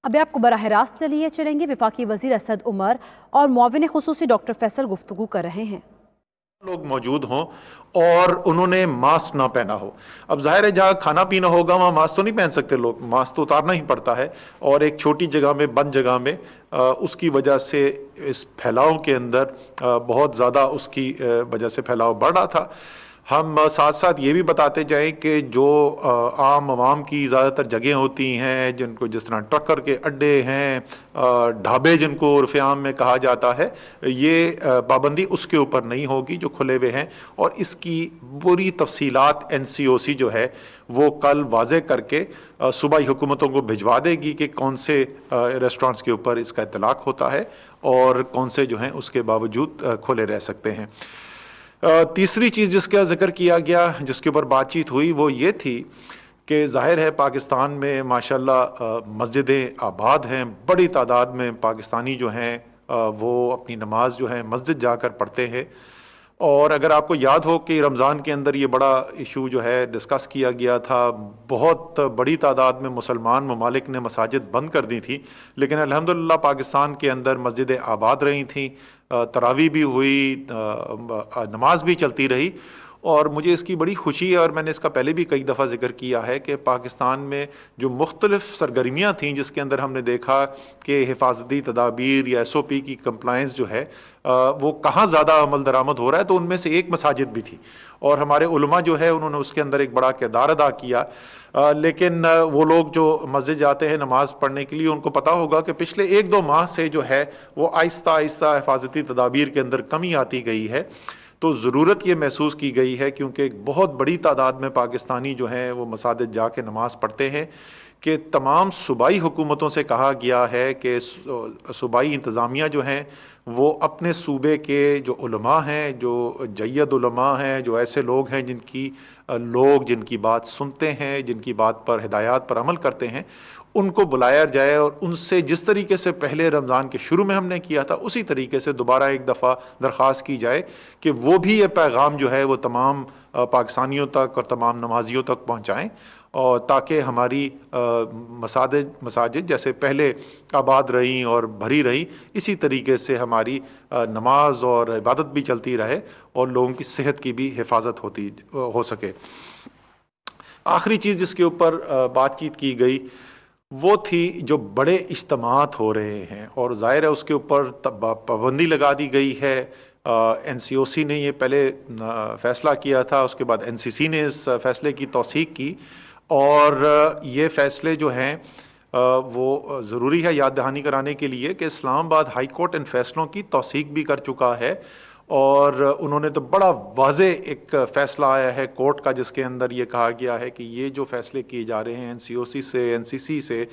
ابھی آپ کو براہ راست چلیں گے وفاقی وزیر اسد عمر اور معاون خصوصی ڈاکٹر فیصل گفتگو کر رہے ہیں۔ لوگ موجود ہوں اور انہوں نے ماسک نہ پہنا ہو۔ اب ظاہر ہے جہاں کھانا پینا ہوگا وہاں ماسک تو نہیں پہن سکتے لوگ، ماسک تو اتارنا ہی پڑتا ہے، اور ایک چھوٹی جگہ میں بند جگہ میں اس کی وجہ سے اس پھیلاؤ کے اندر بہت زیادہ اس کی وجہ سے پھیلاؤ بڑھ رہا تھا۔ ہم ساتھ ساتھ یہ بھی بتاتے جائیں کہ جو عام عوام کی زیادہ تر جگہیں ہوتی ہیں، جن کو جس طرح ٹرکر کے اڈے ہیں، ڈھابے جن کو عرف عام میں کہا جاتا ہے، یہ پابندی اس کے اوپر نہیں ہوگی جو کھلے ہوئے ہیں، اور اس کی پوری تفصیلات NCOC جو ہے وہ کل واضح کر کے صوبائی حکومتوں کو بھجوا دے گی کہ کون سے ریسٹورانٹس کے اوپر اس کا اطلاق ہوتا ہے اور کون سے جو ہیں اس کے باوجود کھلے رہ سکتے ہیں۔ تیسری چیز جس کا ذکر کیا گیا، جس کے اوپر بات چیت ہوئی، وہ یہ تھی کہ ظاہر ہے پاکستان میں ماشاءاللہ مسجدیں آباد ہیں، بڑی تعداد میں پاکستانی جو ہیں وہ اپنی نماز جو ہے مسجد جا کر پڑھتے ہیں، اور اگر آپ کو یاد ہو کہ رمضان کے اندر یہ بڑا ایشو جو ہے ڈسکس کیا گیا تھا، بہت بڑی تعداد میں مسلمان ممالک نے مساجد بند کر دی تھی، لیکن الحمدللہ پاکستان کے اندر مسجدیں آباد رہی تھیں، تراویح بھی ہوئی، نماز بھی چلتی رہی، اور مجھے اس کی بڑی خوشی ہے، اور میں نے اس کا پہلے بھی کئی دفعہ ذکر کیا ہے کہ پاکستان میں جو مختلف سرگرمیاں تھیں جس کے اندر ہم نے دیکھا کہ حفاظتی تدابیر یا SOP کی کمپلائنس جو ہے وہ کہاں زیادہ عمل درآمد ہو رہا ہے، تو ان میں سے ایک مساجد بھی تھی، اور ہمارے علماء جو ہے انہوں نے اس کے اندر ایک بڑا کردار ادا کیا۔ لیکن وہ لوگ جو مسجد جاتے ہیں نماز پڑھنے کے لیے، ان کو پتہ ہوگا کہ پچھلے 1-2 ماہ سے جو ہے وہ آہستہ آہستہ حفاظتی تدابیر کے اندر کمی آتی گئی ہے، تو ضرورت یہ محسوس کی گئی ہے کیونکہ ایک بہت بڑی تعداد میں پاکستانی جو ہیں وہ مساجد جا کے نماز پڑھتے ہیں، کہ تمام صوبائی حکومتوں سے کہا گیا ہے کہ صوبائی انتظامیہ جو ہیں وہ اپنے صوبے کے جو علماء ہیں، جو جید علماء ہیں، جو ایسے لوگ ہیں جن کی بات سنتے ہیں، جن کی بات پر ہدایات پر عمل کرتے ہیں، ان کو بلایا جائے، اور ان سے جس طریقے سے پہلے رمضان کے شروع میں ہم نے کیا تھا اسی طریقے سے دوبارہ ایک دفعہ درخواست کی جائے کہ وہ بھی یہ پیغام جو ہے وہ تمام پاکستانیوں تک اور تمام نمازیوں تک پہنچائیں، اور تاکہ ہماری مساجد جیسے پہلے آباد رہیں اور بھری رہیں، اسی طریقے سے ہماری نماز اور عبادت بھی چلتی رہے اور لوگوں کی صحت کی بھی حفاظت ہو سکے۔ آخری چیز جس کے اوپر بات چیت کی گئی وہ تھی جو بڑے اجتماعات ہو رہے ہیں، اور ظاہر ہے اس کے اوپر پابندی لگا دی گئی ہے۔ NCOC نے یہ پہلے فیصلہ کیا تھا، اس کے بعد NCC نے اس فیصلے کی توثیق کی، اور یہ فیصلے جو ہیں وہ ضروری ہے یاد دہانی کرانے کے لیے کہ اسلام آباد ہائی کورٹ ان فیصلوں کی توثیق بھی کر چکا ہے، اور انہوں نے تو بڑا واضح ایک فیصلہ آیا ہے کورٹ کا جس کے اندر یہ کہا گیا ہے کہ یہ جو فیصلے کیے جا رہے ہیں NCOC سے NCC سے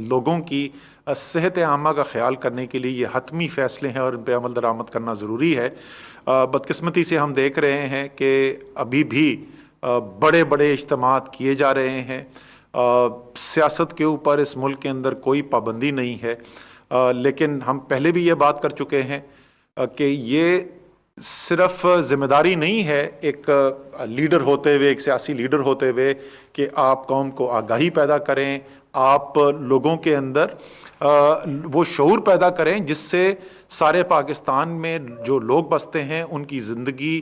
لوگوں کی صحت عامہ کا خیال کرنے کے لیے یہ حتمی فیصلے ہیں اور ان پہ عمل درآمد کرنا ضروری ہے۔ بدقسمتی سے ہم دیکھ رہے ہیں کہ ابھی بھی بڑے بڑے اجتماعات کیے جا رہے ہیں، سیاست کے اوپر اس ملک کے اندر کوئی پابندی نہیں ہے، لیکن ہم پہلے بھی یہ بات کر چکے ہیں کہ یہ صرف ذمہ داری نہیں ہے ایک لیڈر ہوتے ہوئے، ایک سیاسی لیڈر ہوتے ہوئے، کہ آپ قوم کو آگاہی پیدا کریں، آپ لوگوں کے اندر وہ شعور پیدا کریں جس سے سارے پاکستان میں جو لوگ بستے ہیں ان کی زندگی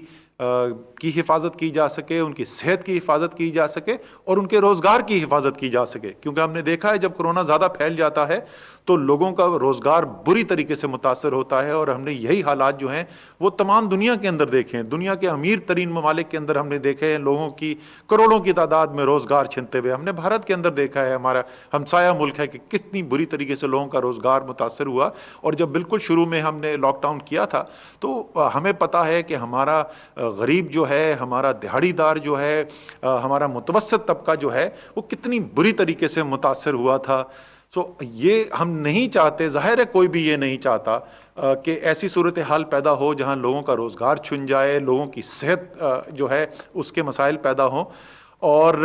کی حفاظت کی جا سکے، ان کی صحت کی حفاظت کی جا سکے، اور ان کے روزگار کی حفاظت کی جا سکے، کیونکہ ہم نے دیکھا ہے جب کرونا زیادہ پھیل جاتا ہے تو لوگوں کا روزگار بری طریقے سے متاثر ہوتا ہے، اور ہم نے یہی حالات جو ہیں وہ تمام دنیا کے اندر دیکھے ہیں، دنیا کے امیر ترین ممالک کے اندر ہم نے دیکھے ہیں لوگوں کی کروڑوں کی تعداد میں روزگار چھنتے ہوئے، ہم نے بھارت کے اندر دیکھا ہے، ہمارا ہمسایہ ملک ہے، کہ کتنی بری طریقے سے لوگوں کا روزگار متاثر ہوا، اور جب بالکل شروع میں ہم نے لاک ڈاؤن کیا تھا تو ہمیں پتہ ہے کہ ہمارا غریب جو ہے، ہمارا دہاڑی دار جو ہے، ہمارا متوسط طبقہ جو ہے وہ کتنی بری طریقے سے متاثر ہوا تھا۔ تو یہ ہم نہیں چاہتے، ظاہر ہے کوئی بھی یہ نہیں چاہتا کہ ایسی صورتحال پیدا ہو جہاں لوگوں کا روزگار چھن جائے، لوگوں کی صحت جو ہے اس کے مسائل پیدا ہوں، اور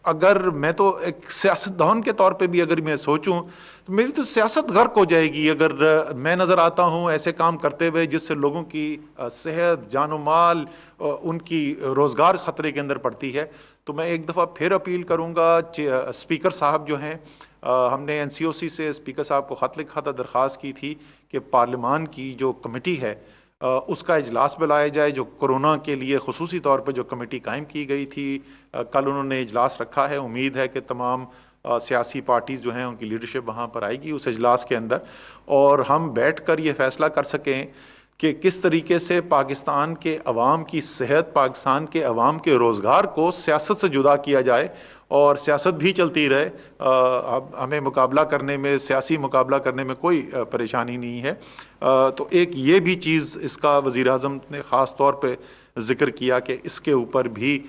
اگر میں تو ایک سیاستدان کے طور پہ بھی اگر میں سوچوں تو میری تو سیاست غرق ہو جائے گی اگر میں نظر آتا ہوں ایسے کام کرتے ہوئے جس سے لوگوں کی صحت، جان و مال، ان کی روزگار خطرے کے اندر پڑتی ہے۔ تو میں ایک دفعہ پھر اپیل کروں گا اسپیکر صاحب جو ہیں ہم نے NCOC سے اسپیکر صاحب کو خط لکھا تھا, درخواست کی تھی کہ پارلیمان کی جو کمیٹی ہے اس کا اجلاس بلایا جائے, جو کورونا کے لیے خصوصی طور پہ جو کمیٹی قائم کی گئی تھی. کل انہوں نے اجلاس رکھا ہے. امید ہے کہ تمام سیاسی پارٹیز جو ہیں ان کی لیڈرشپ وہاں پر آئے گی اس اجلاس کے اندر, اور ہم بیٹھ کر یہ فیصلہ کر سکیں کہ کس طریقے سے پاکستان کے عوام کی صحت, پاکستان کے عوام کے روزگار کو سیاست سے جدا کیا جائے اور سیاست بھی چلتی رہے. ہمیں مقابلہ کرنے میں, سیاسی مقابلہ کرنے میں کوئی پریشانی نہیں ہے. تو ایک یہ بھی چیز اس کا وزیر اعظم نے خاص طور پہ ذکر کیا کہ اس کے اوپر بھی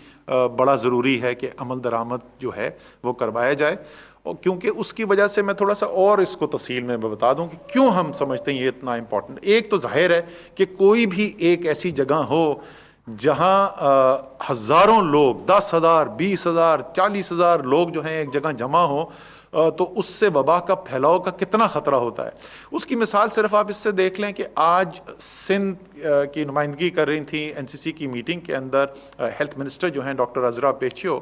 بڑا ضروری ہے کہ عمل درآمد جو ہے وہ کروایا جائے. اور کیونکہ اس کی وجہ سے میں تھوڑا سا اور اس کو تفصیل میں بتا دوں کہ کیوں ہم سمجھتے ہیں یہ اتنا امپورٹنٹ. ایک تو ظاہر ہے کہ کوئی بھی ایک ایسی جگہ ہو جہاں ہزاروں لوگ, 10,000, 20,000, 40,000 لوگ جو ہیں ایک جگہ جمع ہوں, تو اس سے وبا کا پھیلاؤ کا کتنا خطرہ ہوتا ہے. اس کی مثال صرف آپ اس سے دیکھ لیں کہ آج سندھ کی نمائندگی کر رہی تھیں NCC کی میٹنگ کے اندر ہیلتھ منسٹر جو ہیں ڈاکٹر عذرا پیچھو,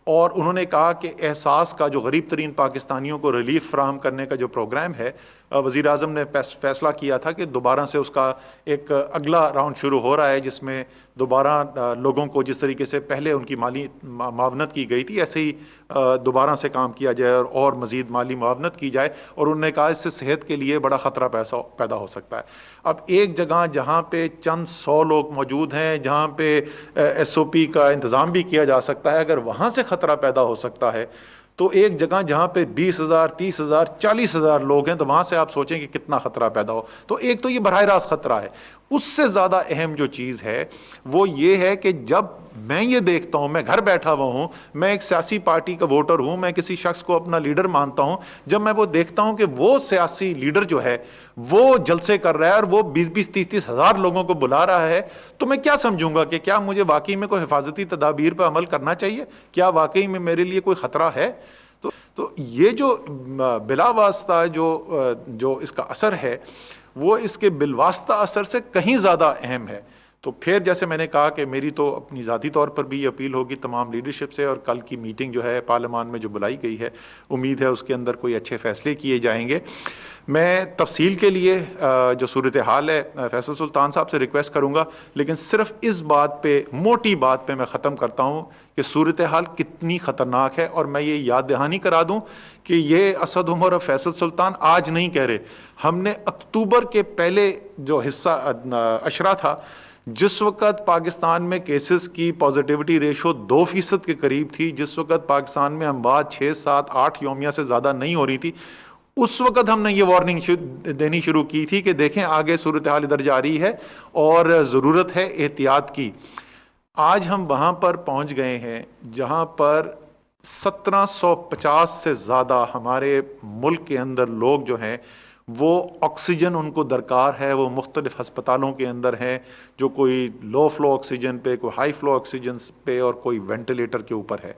اور انہوں نے کہا کہ احساس کا جو غریب ترین پاکستانیوں کو ریلیف فراہم کرنے کا جو پروگرام ہے, وزیر اعظم نے فیصلہ کیا تھا کہ دوبارہ سے اس کا ایک اگلا راؤنڈ شروع ہو رہا ہے, جس میں دوبارہ لوگوں کو جس طریقے سے پہلے ان کی مالی معاونت کی گئی تھی ایسے ہی دوبارہ سے کام کیا جائے اور مزید مالی معاونت کی جائے. اور انہوں نے کہا اس سے صحت کے لیے بڑا خطرہ پیدا ہو سکتا ہے. اب ایک جگہ جہاں پہ چند 100 لوگ موجود ہیں, جہاں پہ SOP کا انتظام بھی کیا جا سکتا ہے, اگر وہاں سے خطرہ پیدا ہو سکتا ہے تو ایک جگہ جہاں پہ 20,000, 30,000, 40,000 لوگ ہیں تو وہاں سے آپ سوچیں کہ کتنا خطرہ پیدا ہو. تو ایک تو یہ براہ راست خطرہ ہے. اس سے زیادہ اہم جو چیز ہے وہ یہ ہے کہ جب میں یہ دیکھتا ہوں, میں گھر بیٹھا ہوا ہوں, میں ایک سیاسی پارٹی کا ووٹر ہوں, میں کسی شخص کو اپنا لیڈر مانتا ہوں, جب میں وہ دیکھتا ہوں کہ وہ سیاسی لیڈر جو ہے وہ جلسے کر رہا ہے اور وہ 20-20, 30-30 ہزار لوگوں کو بلا رہا ہے, تو میں کیا سمجھوں گا کہ کیا مجھے واقعی میں کوئی حفاظتی تدابیر پہ عمل کرنا چاہیے, کیا واقعی میں میرے لیے کوئی خطرہ ہے. تو یہ جو بلا واسطہ جو اس کا اثر ہے وہ اس کے بالواسطہ اثر سے کہیں زیادہ اہم ہے. تو پھر جیسے میں نے کہا کہ میری تو اپنی ذاتی طور پر بھی اپیل ہوگی تمام لیڈرشپ سے, اور کل کی میٹنگ جو ہے پارلیمان میں جو بلائی گئی ہے, امید ہے اس کے اندر کوئی اچھے فیصلے کیے جائیں گے. میں تفصیل کے لیے جو صورتحال ہے فیصل سلطان صاحب سے ریکویسٹ کروں گا, لیکن صرف اس بات پہ, موٹی بات پہ میں ختم کرتا ہوں کہ صورتحال کتنی خطرناک ہے. اور میں یہ یاد دہانی کرا دوں کہ یہ اسد عمر اور فیصل سلطان آج نہیں کہہ رہے, ہم نے اکتوبر کے پہلے جو حصہ اشرا تھا, جس وقت پاکستان میں کیسز کی پازیٹیوٹی ریشو 2% کے قریب تھی, جس وقت پاکستان میں اموات 6, 7, 8 یومیہ سے زیادہ نہیں ہو رہی تھی, اس وقت ہم نے یہ وارننگ دینی شروع کی تھی کہ دیکھیں آگے صورتحال ادھر جاری ہے اور ضرورت ہے احتیاط کی. آج ہم وہاں پر پہنچ گئے ہیں جہاں پر 1750 سے زیادہ ہمارے ملک کے اندر لوگ جو ہیں وہ آکسیجن ان کو درکار ہے, وہ مختلف ہسپتالوں کے اندر ہیں, جو کوئی لو فلو آکسیجن پہ, کوئی ہائی فلو آکسیجن پہ اور کوئی وینٹیلیٹر کے اوپر ہے.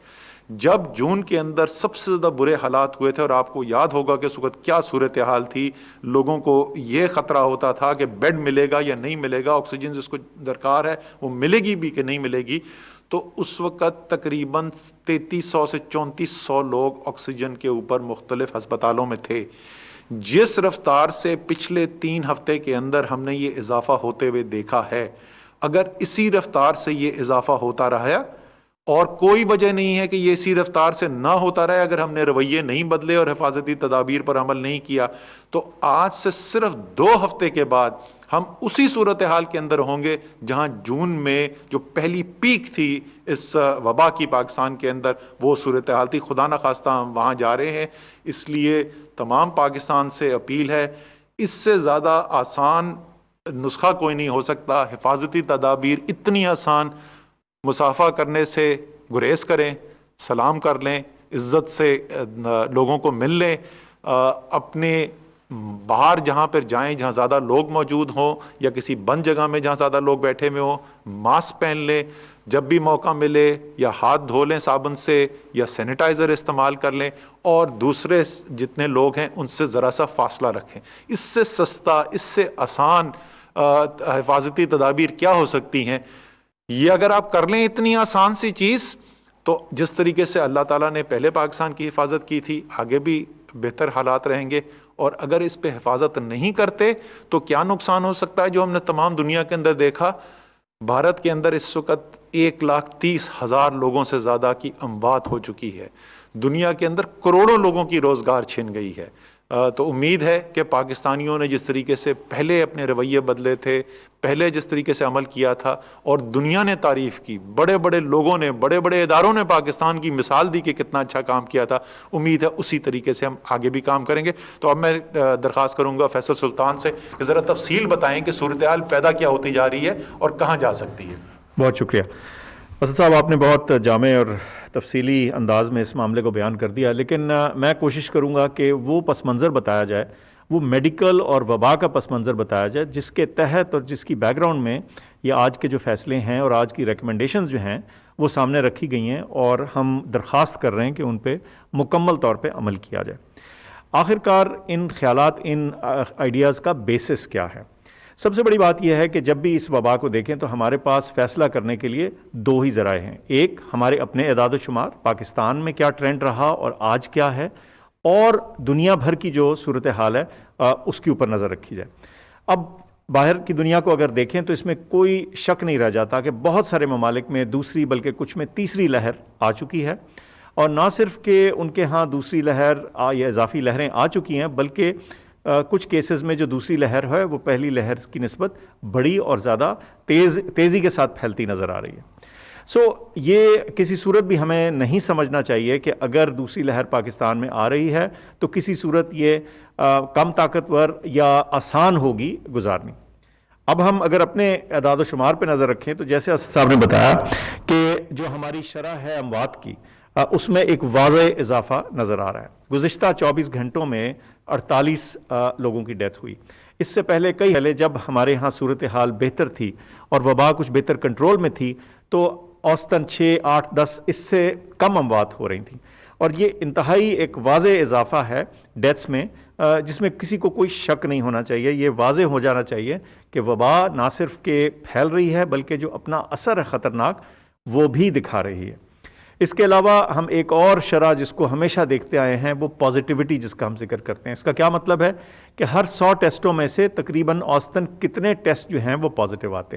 جب جون کے اندر سب سے زیادہ برے حالات ہوئے تھے, اور آپ کو یاد ہوگا کہ اس وقت کیا صورتحال تھی, لوگوں کو یہ خطرہ ہوتا تھا کہ بیڈ ملے گا یا نہیں ملے گا, آکسیجن جس کو درکار ہے وہ ملے گی بھی کہ نہیں ملے گی. تو اس وقت تقریباً 3300 سے 3400 لوگ آکسیجن کے اوپر مختلف ہسپتالوں میں تھے. جس رفتار سے پچھلے 3 ہفتے کے اندر ہم نے یہ اضافہ ہوتے ہوئے دیکھا ہے, اگر اسی رفتار سے یہ اضافہ ہوتا رہا, اور کوئی وجہ نہیں ہے کہ یہ اسی رفتار سے نہ ہوتا رہے, اگر ہم نے رویے نہیں بدلے اور حفاظتی تدابیر پر عمل نہیں کیا, تو آج سے صرف 2 ہفتے کے بعد ہم اسی صورتحال کے اندر ہوں گے جہاں جون میں جو پہلی پیک تھی اس وبا کی پاکستان کے اندر, وہ صورتحال تھی. خدا نخواستہ ہم وہاں جا رہے ہیں. اس لیے تمام پاکستان سے اپیل ہے, اس سے زیادہ آسان نسخہ کوئی نہیں ہو سکتا. حفاظتی تدابیر اتنی آسان, مصافحہ کرنے سے گریز کریں, سلام کر لیں, عزت سے لوگوں کو مل لیں, اپنے باہر جہاں پر جائیں جہاں زیادہ لوگ موجود ہوں یا کسی بند جگہ میں جہاں زیادہ لوگ بیٹھے ہوئے ہوں, ماسک پہن لیں, جب بھی موقع ملے یا ہاتھ دھو لیں صابن سے یا سینیٹائزر استعمال کر لیں, اور دوسرے جتنے لوگ ہیں ان سے ذرا سا فاصلہ رکھیں. اس سے سستا, اس سے آسان حفاظتی تدابیر کیا ہو سکتی ہیں؟ یہ اگر آپ کر لیں اتنی آسان سی چیز, تو جس طریقے سے اللہ تعالیٰ نے پہلے پاکستان کی حفاظت کی تھی, آگے بھی بہتر حالات رہیں گے. اور اگر اس پہ حفاظت نہیں کرتے تو کیا نقصان ہو سکتا ہے جو ہم نے تمام دنیا کے اندر دیکھا. بھارت کے اندر اس وقت 1,30,000 لوگوں سے زیادہ کی اموات ہو چکی ہے. دنیا کے اندر کروڑوں لوگوں کی روزگار چھن گئی ہے. تو امید ہے کہ پاکستانیوں نے جس طریقے سے پہلے اپنے رویے بدلے تھے, پہلے جس طریقے سے عمل کیا تھا اور دنیا نے تعریف کی, بڑے بڑے لوگوں نے, بڑے بڑے اداروں نے پاکستان کی مثال دی کہ کتنا اچھا کام کیا تھا, امید ہے اسی طریقے سے ہم آگے بھی کام کریں گے. تو اب میں درخواست کروں گا فیصل سلطان سے کہ ذرا تفصیل بتائیں کہ صورتحال پیدا کیا ہوتی جا رہی ہے اور کہاں جا سکتی ہے. بہت شکریہ اسد صاحب, آپ نے بہت جامع اور تفصیلی انداز میں اس معاملے کو بیان کر دیا, لیکن میں کوشش کروں گا کہ وہ پس منظر بتایا جائے, وہ میڈیکل اور وبا کا پس منظر بتایا جائے جس کے تحت اور جس کی بیک گراؤنڈ میں یہ آج کے جو فیصلے ہیں اور آج کی ریکمنڈیشنز جو ہیں وہ سامنے رکھی گئی ہیں, اور ہم درخواست کر رہے ہیں کہ ان پہ مکمل طور پہ عمل کیا جائے. آخر کار ان خیالات, ان آئیڈیاز کا بیسس کیا ہے؟ سب سے بڑی بات یہ ہے کہ جب بھی اس وبا کو دیکھیں تو ہمارے پاس فیصلہ کرنے کے لیے دو ہی ذرائع ہیں. ایک, ہمارے اپنے اعداد و شمار, پاکستان میں کیا ٹرینڈ رہا اور آج کیا ہے, اور دنیا بھر کی جو صورتحال ہے اس کے اوپر نظر رکھی جائے. اب باہر کی دنیا کو اگر دیکھیں تو اس میں کوئی شک نہیں رہ جاتا کہ بہت سارے ممالک میں دوسری بلکہ کچھ میں تیسری لہر آ چکی ہے, اور نہ صرف کہ ان کے ہاں دوسری لہر یا اضافی لہریں آ چکی ہیں, بلکہ کچھ کیسز میں جو دوسری لہر ہے وہ پہلی لہر کی نسبت بڑی اور زیادہ تیزی کے ساتھ پھیلتی نظر آ رہی ہے. یہ کسی صورت بھی ہمیں نہیں سمجھنا چاہیے کہ اگر دوسری لہر پاکستان میں آ رہی ہے تو کسی صورت یہ کم طاقتور یا آسان ہوگی گزارنی. اب ہم اگر اپنے اعداد و شمار پہ نظر رکھیں تو جیسے اسد صاحب نے بتایا کہ جو ہماری شرح ہے اموات کی, اس میں ایک واضح اضافہ نظر آ رہا ہے. گزشتہ 24 گھنٹوں میں 48 لوگوں کی ڈیتھ ہوئی. اس سے پہلے پہلے جب ہمارے ہاں صورتحال بہتر تھی اور وبا کچھ بہتر کنٹرول میں تھی تو اوسطاً 6, 8, 10 اس سے کم اموات ہو رہی تھیں, اور یہ انتہائی ایک واضح اضافہ ہے ڈیتھس میں, جس میں کسی کو کوئی شک نہیں ہونا چاہیے. یہ واضح ہو جانا چاہیے کہ وبا نہ صرف کہ پھیل رہی ہے بلکہ جو اپنا اثر ہے خطرناک وہ بھی دکھا رہی ہے. اس کے علاوہ ہم ایک اور شرح جس کو ہمیشہ دیکھتے آئے ہیں وہ پازیٹیوٹی جس کا ہم ذکر کرتے ہیں. اس کا کیا مطلب ہے کہ ہر 100 ٹیسٹوں میں سے تقریباً اوسطاً کتنے ٹیسٹ جو ہیں وہ پازیٹیو آتے ہیں.